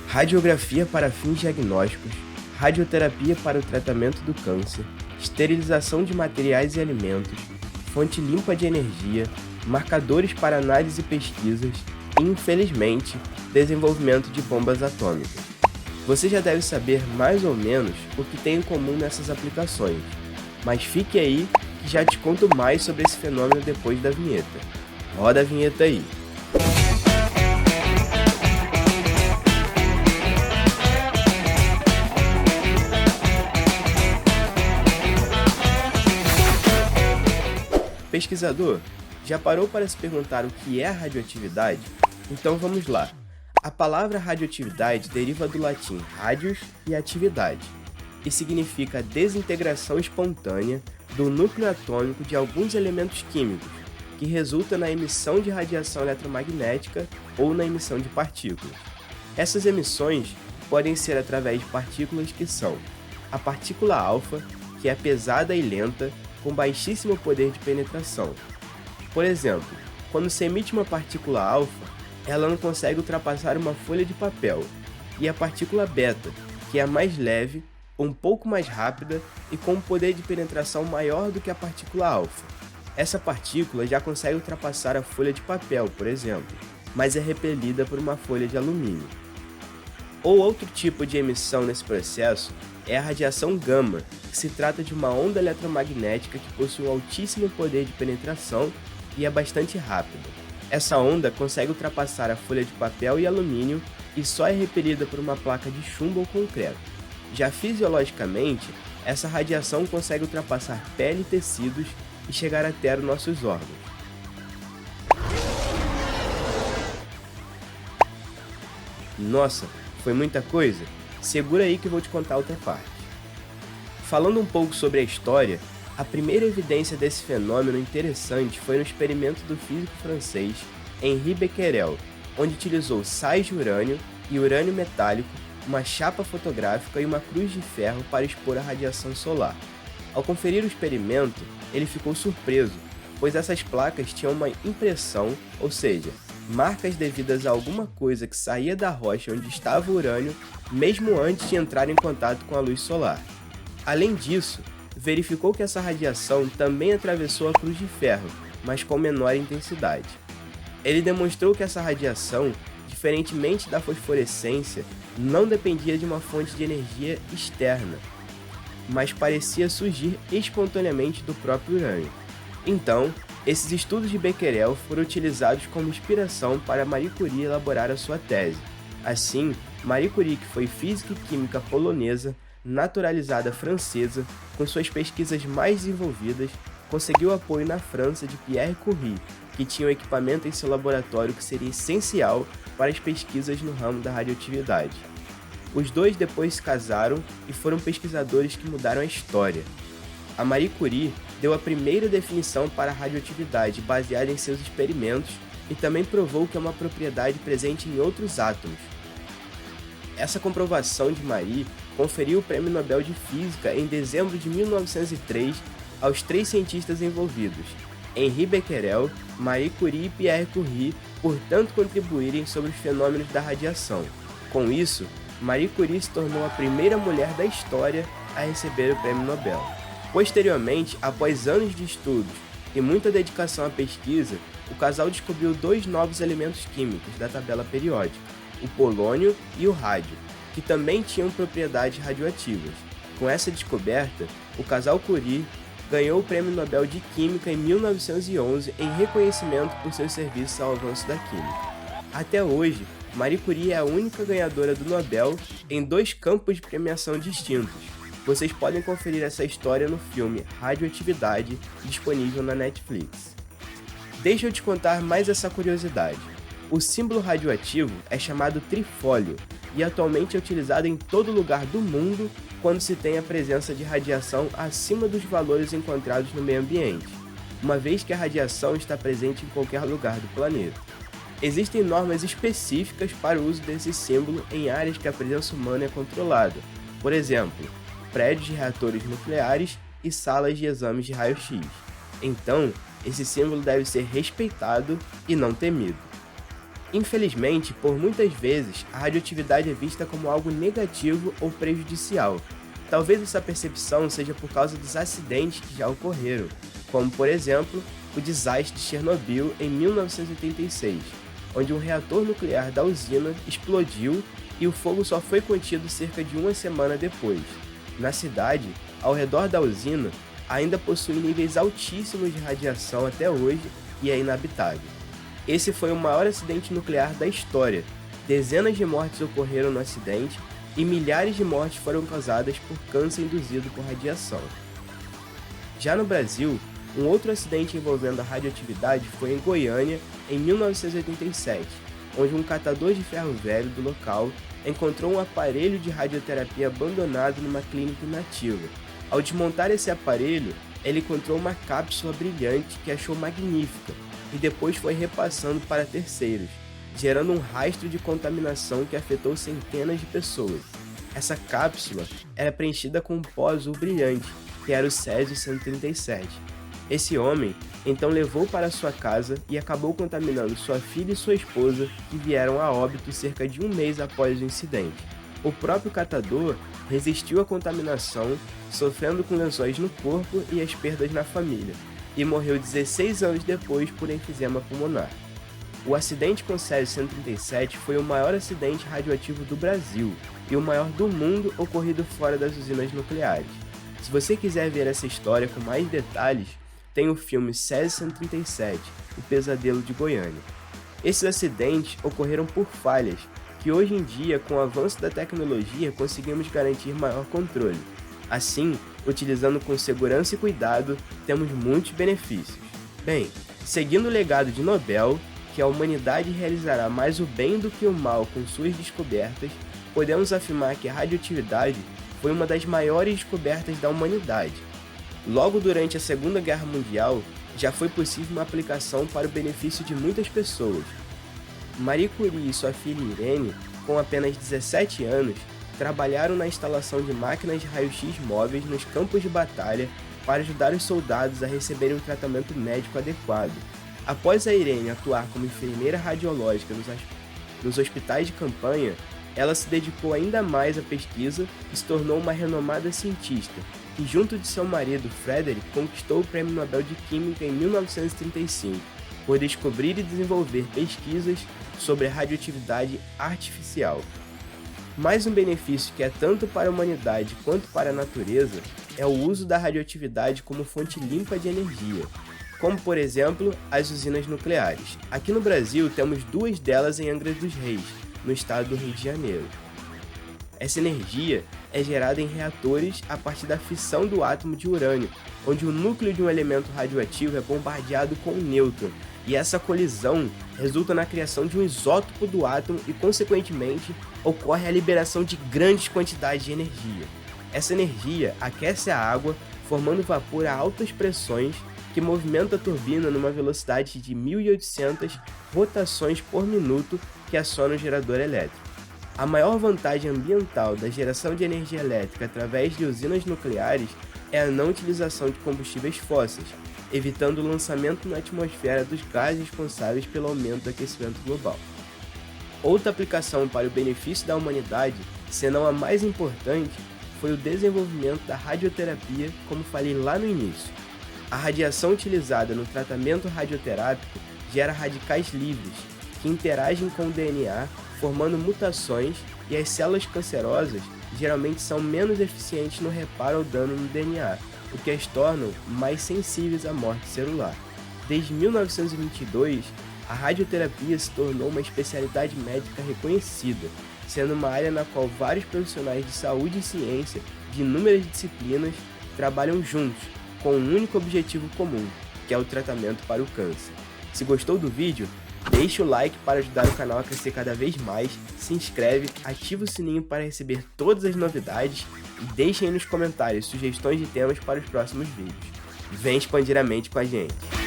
Radiografia para fins diagnósticos, radioterapia para o tratamento do câncer, esterilização de materiais e alimentos, fonte limpa de energia, marcadores para análise e pesquisas e, infelizmente, desenvolvimento de bombas atômicas. Você já deve saber mais ou menos o que tem em comum nessas aplicações, mas fique aí que já te conto mais sobre esse fenômeno depois da vinheta. Roda a vinheta aí! Pesquisador, já parou para se perguntar o que é a radioatividade? Então vamos lá. A palavra radioatividade deriva do latim radius e atividade, e significa desintegração espontânea do núcleo atômico de alguns elementos químicos, que resulta na emissão de radiação eletromagnética ou na emissão de partículas. Essas emissões podem ser através de partículas que são a partícula alfa, que é pesada e lenta, com baixíssimo poder de penetração. Por exemplo, quando se emite uma partícula alfa, ela não consegue ultrapassar uma folha de papel, e a partícula beta, que é a mais leve, um pouco mais rápida e com um poder de penetração maior do que a partícula alfa. Essa partícula já consegue ultrapassar a folha de papel, por exemplo, mas é repelida por uma folha de alumínio. Ou outro tipo de emissão nesse processo é a radiação gama, que se trata de uma onda eletromagnética que possui um altíssimo poder de penetração e é bastante rápida. Essa onda consegue ultrapassar a folha de papel e alumínio e só é repelida por uma placa de chumbo ou concreto. Já fisiologicamente, essa radiação consegue ultrapassar pele e tecidos e chegar até os nossos órgãos. Nossa, foi muita coisa? Segura aí que eu vou te contar outra parte. Falando um pouco sobre a história, a primeira evidência desse fenômeno interessante foi no experimento do físico francês Henri Becquerel, onde utilizou sais de urânio e urânio metálico, uma chapa fotográfica e uma cruz de ferro para expor a radiação solar. Ao conferir o experimento, ele ficou surpreso, pois essas placas tinham uma impressão, ou seja, marcas devidas a alguma coisa que saía da rocha onde estava o urânio, mesmo antes de entrar em contato com a luz solar. Além disso, verificou que essa radiação também atravessou a cruz de ferro, mas com menor intensidade. Ele demonstrou que essa radiação, diferentemente da fosforescência, não dependia de uma fonte de energia externa, mas parecia surgir espontaneamente do próprio urânio. Então, esses estudos de Becquerel foram utilizados como inspiração para Marie Curie elaborar a sua tese. Assim, Marie Curie, que foi física e química polonesa, naturalizada francesa, com suas pesquisas mais desenvolvidas, conseguiu apoio na França de Pierre Curie, que tinha um equipamento em seu laboratório que seria essencial para as pesquisas no ramo da radioatividade. Os dois depois se casaram e foram pesquisadores que mudaram a história. A Marie Curie deu a primeira definição para a radioatividade baseada em seus experimentos e também provou que é uma propriedade presente em outros átomos. Essa comprovação de Marie conferiu o Prêmio Nobel de Física em dezembro de 1903 aos 3 cientistas envolvidos, Henri Becquerel, Marie Curie e Pierre Curie, por tanto contribuírem sobre os fenômenos da radiação. Com isso, Marie Curie se tornou a primeira mulher da história a receber o Prêmio Nobel. Posteriormente, após anos de estudos e muita dedicação à pesquisa, o casal descobriu 2 novos elementos químicos da tabela periódica, o polônio e o rádio, que também tinham propriedades radioativas. Com essa descoberta, o casal Curie ganhou o Prêmio Nobel de Química em 1911 em reconhecimento por seus serviços ao avanço da química. Até hoje, Marie Curie é a única ganhadora do Nobel em 2 campos de premiação distintos. Vocês podem conferir essa história no filme Radioatividade, disponível na Netflix. Deixa eu te contar mais essa curiosidade. O símbolo radioativo é chamado trifólio e atualmente é utilizado em todo lugar do mundo quando se tem a presença de radiação acima dos valores encontrados no meio ambiente, uma vez que a radiação está presente em qualquer lugar do planeta. Existem normas específicas para o uso desse símbolo em áreas que a presença humana é controlada, por exemplo, prédios de reatores nucleares e salas de exames de raio-x. Então, esse símbolo deve ser respeitado e não temido. Infelizmente, por muitas vezes, a radioatividade é vista como algo negativo ou prejudicial. Talvez essa percepção seja por causa dos acidentes que já ocorreram, como, por exemplo, o desastre de Chernobyl em 1986, onde um reator nuclear da usina explodiu e o fogo só foi contido cerca de uma semana depois. Na cidade, ao redor da usina, ainda possui níveis altíssimos de radiação até hoje e é inabitável. Esse foi o maior acidente nuclear da história. Dezenas de mortes ocorreram no acidente e milhares de mortes foram causadas por câncer induzido por radiação. Já no Brasil, um outro acidente envolvendo a radioatividade foi em Goiânia, em 1987, onde um catador de ferro velho do local encontrou um aparelho de radioterapia abandonado numa clínica inativa. Ao desmontar esse aparelho, ele encontrou uma cápsula brilhante que achou magnífica e depois foi repassando para terceiros, gerando um rastro de contaminação que afetou centenas de pessoas. Essa cápsula era preenchida com um pó azul brilhante, que era o Césio-137. Esse homem então levou para sua casa e acabou contaminando sua filha e sua esposa, que vieram a óbito cerca de um mês após o incidente. O próprio catador resistiu à contaminação, sofrendo com lesões no corpo e as perdas na família, e morreu 16 anos depois por enfisema pulmonar. O acidente com Césio-137 foi o maior acidente radioativo do Brasil e o maior do mundo ocorrido fora das usinas nucleares. Se você quiser ver essa história com mais detalhes, tem o filme Césio-137, O Pesadelo de Goiânia. Esses acidentes ocorreram por falhas, que hoje em dia, com o avanço da tecnologia, conseguimos garantir maior controle. Assim, utilizando com segurança e cuidado, temos muitos benefícios. Bem, seguindo o legado de Nobel, que a humanidade realizará mais o bem do que o mal com suas descobertas, podemos afirmar que a radioatividade foi uma das maiores descobertas da humanidade. Logo durante a Segunda Guerra Mundial, já foi possível uma aplicação para o benefício de muitas pessoas. Marie Curie e sua filha Irene, com apenas 17 anos, trabalharam na instalação de máquinas de raio-x móveis nos campos de batalha para ajudar os soldados a receberem um tratamento médico adequado. Após a Irene atuar como enfermeira radiológica nos hospitais de campanha, ela se dedicou ainda mais à pesquisa e se tornou uma renomada cientista, que junto de seu marido Frederick conquistou o Prêmio Nobel de Química em 1935, por descobrir e desenvolver pesquisas sobre a radioatividade artificial. Mais um benefício que é tanto para a humanidade quanto para a natureza é o uso da radioatividade como fonte limpa de energia, como por exemplo as usinas nucleares. Aqui no Brasil temos duas delas em Angra dos Reis, no estado do Rio de Janeiro. Essa energia é gerada em reatores a partir da fissão do átomo de urânio, onde o núcleo de um elemento radioativo é bombardeado com um nêutron, e essa colisão resulta na criação de um isótopo do átomo e, consequentemente, ocorre a liberação de grandes quantidades de energia. Essa energia aquece a água, formando vapor a altas pressões, que movimenta a turbina numa velocidade de 1.800 rotações por minuto, que aciona o gerador elétrico. A maior vantagem ambiental da geração de energia elétrica através de usinas nucleares é a não utilização de combustíveis fósseis, evitando o lançamento na atmosfera dos gases responsáveis pelo aumento do aquecimento global. Outra aplicação para o benefício da humanidade, senão a mais importante, foi o desenvolvimento da radioterapia, como falei lá no início. A radiação utilizada no tratamento radioterápico gera radicais livres, que interagem com o DNA, formando mutações, e as células cancerosas geralmente são menos eficientes no reparo ao dano no DNA, o que as tornam mais sensíveis à morte celular. Desde 1922, a radioterapia se tornou uma especialidade médica reconhecida, sendo uma área na qual vários profissionais de saúde e ciência de inúmeras disciplinas trabalham juntos, com um único objetivo comum, que é o tratamento para o câncer. Se gostou do vídeo, deixe o like para ajudar o canal a crescer cada vez mais, se inscreve, ativa o sininho para receber todas as novidades e deixem aí nos comentários sugestões de temas para os próximos vídeos. Vem expandir a mente com a gente!